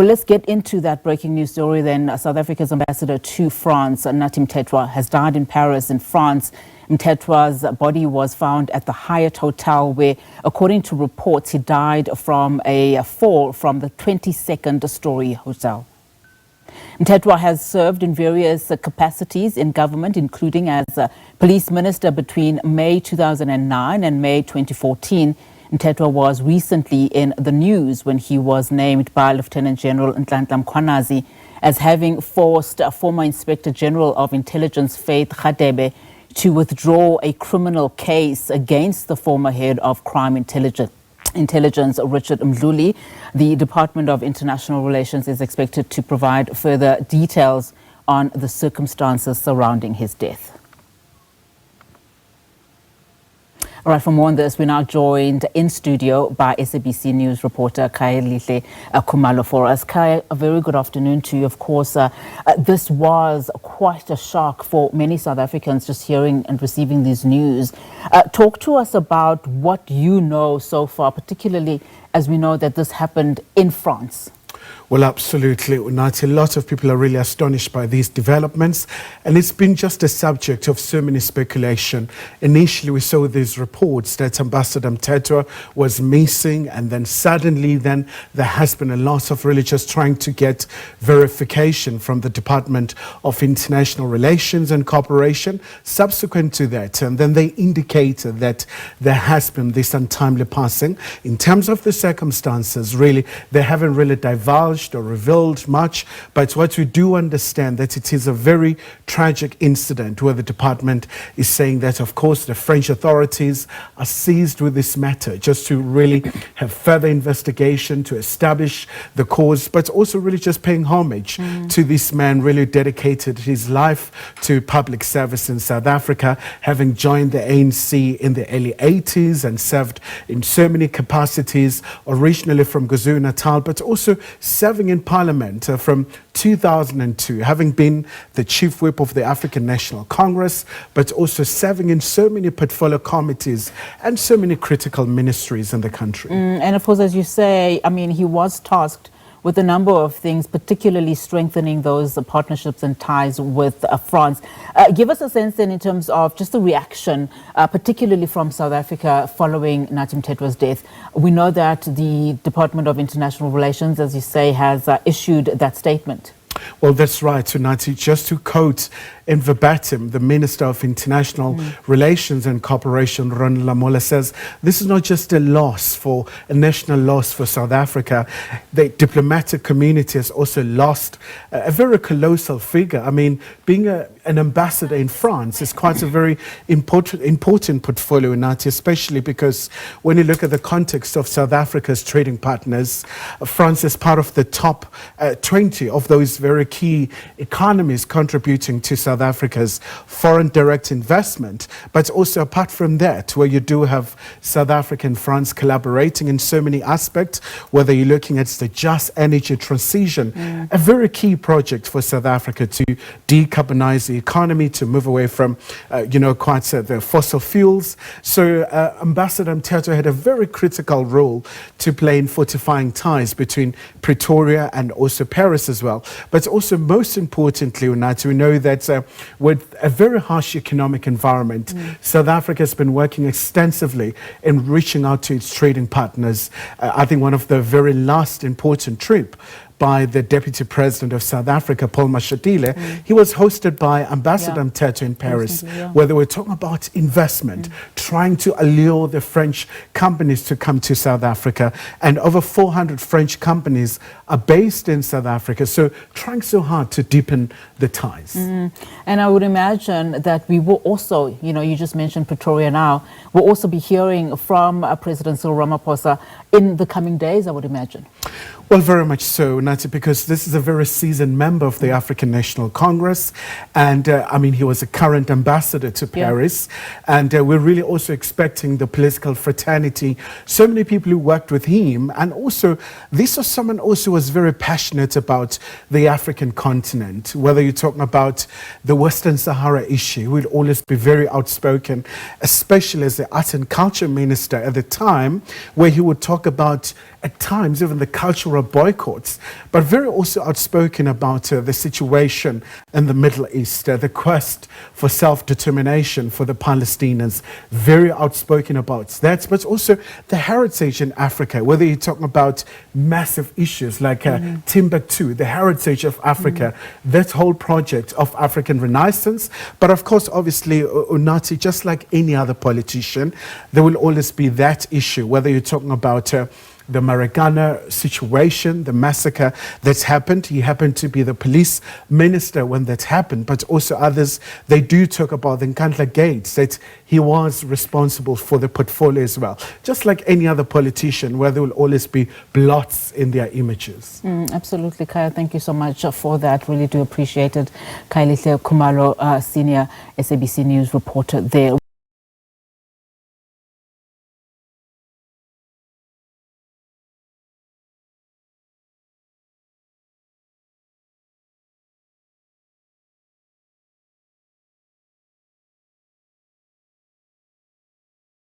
Well, let's get into that breaking news story then. South Africa's ambassador to France, Nathi Mthethwa, has died in Paris in France. Mthethwa's body was found at the Hyatt Hotel where, according to reports, he died from a fall from the 22nd story hotel. Mthethwa has served in various capacities in government, including as a police minister between May 2009 and May 2014. Mthethwa was recently in the news when he was named by Lieutenant General Nhlanhla Mkhwanazi as having forced former Inspector General of Intelligence Faith Radebe to withdraw a criminal case against the former head of crime intelligence, Richard Mdluli. The Department of International Relations is expected to provide further details on the circumstances surrounding his death. All right, for more on this, we're now joined in studio by SABC News reporter Khayelihle Khumalo for us. Kay, a very good afternoon to you. Of course, this was quite a shock for many South Africans just hearing and receiving this news. Talk to us about what you know so far, particularly as we know that this happened in France. Well, absolutely, Nathi. A lot of people are really astonished by these developments, and it's been just a subject of so many speculation. Initially, we saw these reports that Ambassador Mthethwa was missing, and then suddenly there has been a lot of really just trying to get verification from the Department of International Relations and Cooperation. Subsequent to that, and then they indicated that there has been this untimely passing. In terms of the circumstances, really, they haven't really divulged or revealed much, but what we do understand that it is a very tragic incident where the department is saying that, of course, the French authorities are seized with this matter just to really have further investigation to establish the cause, but also really just paying homage to this man, really dedicated his life to public service in South Africa, having joined the ANC in the early 80s and served in so many capacities, originally from KwaZulu-Natal, but also serving in Parliament from 2002, having been the chief whip of the African National Congress, but also serving in so many portfolio committees and so many critical ministries in the country. And of course, as you say, I mean, he was tasked with a number of things, particularly strengthening those partnerships and ties with France. Give us a sense then in terms of just the reaction, particularly from South Africa following Nathi Mthethwa's death. We know that the Department of International Relations, as you say, has issued that statement. Well, that's right, Nathi. Just to quote in verbatim, the Minister of International Relations and Cooperation, Ron Lamola, says, this is not just a national loss for South Africa. The diplomatic community has also lost a very colossal figure. I mean, being an ambassador in France is quite a very important portfolio, Nathi, especially because when you look at the context of South Africa's trading partners, France is part of the top 20 of those very key economies contributing to South Africa's foreign direct investment. But also apart from that, where you do have South Africa and France collaborating in so many aspects, whether you're looking at the just energy transition, a very key project for South Africa to decarbonize the economy, to move away from, the fossil fuels. So Ambassador Mthethwa had a very critical role to play in fortifying ties between Pretoria and also Paris as well. But also, most importantly, Nathi, we know that with a very harsh economic environment, South Africa has been working extensively in reaching out to its trading partners. I think one of the very last important trip by the Deputy President of South Africa, Paul Mashatile, he was hosted by Ambassador Mthethwa in Paris, where they were talking about investment, trying to allure the French companies to come to South Africa. And over 400 French companies are based in South Africa, so trying so hard to deepen the ties. And I would imagine that we will also, you just mentioned Pretoria now, we'll also be hearing from President Cyril Ramaphosa in the coming days, I would imagine. Well, very much so, Nathi, because this is a very seasoned member of the African National Congress. And he was a current ambassador to Paris. And we're really also expecting the political fraternity, so many people who worked with him. And also, this was someone also who was very passionate about the African continent. Whether you're talking about the Western Sahara issue, he would always be very outspoken, especially as the Art and Culture Minister at the time, where he would talk about, at times, even the cultural boycotts but very also outspoken about the situation in the Middle East, the quest for self-determination for the Palestinians. Very outspoken about that, but also the heritage in Africa, whether you're talking about massive issues like Timbuktu, the heritage of Africa, that whole project of African Renaissance. But of course, obviously, Nathi, just like any other politician, there will always be that issue, whether you're talking about the Marikana situation, the massacre that's happened. He happened to be the police minister when that happened, but also others, they do talk about the Nkandla Gates, that he was responsible for the portfolio as well. Just like any other politician, where there will always be blots in their images. Absolutely, Kaya. Thank you so much for that. Really do appreciate it. Khayelihle Khumalo, senior SABC News reporter there.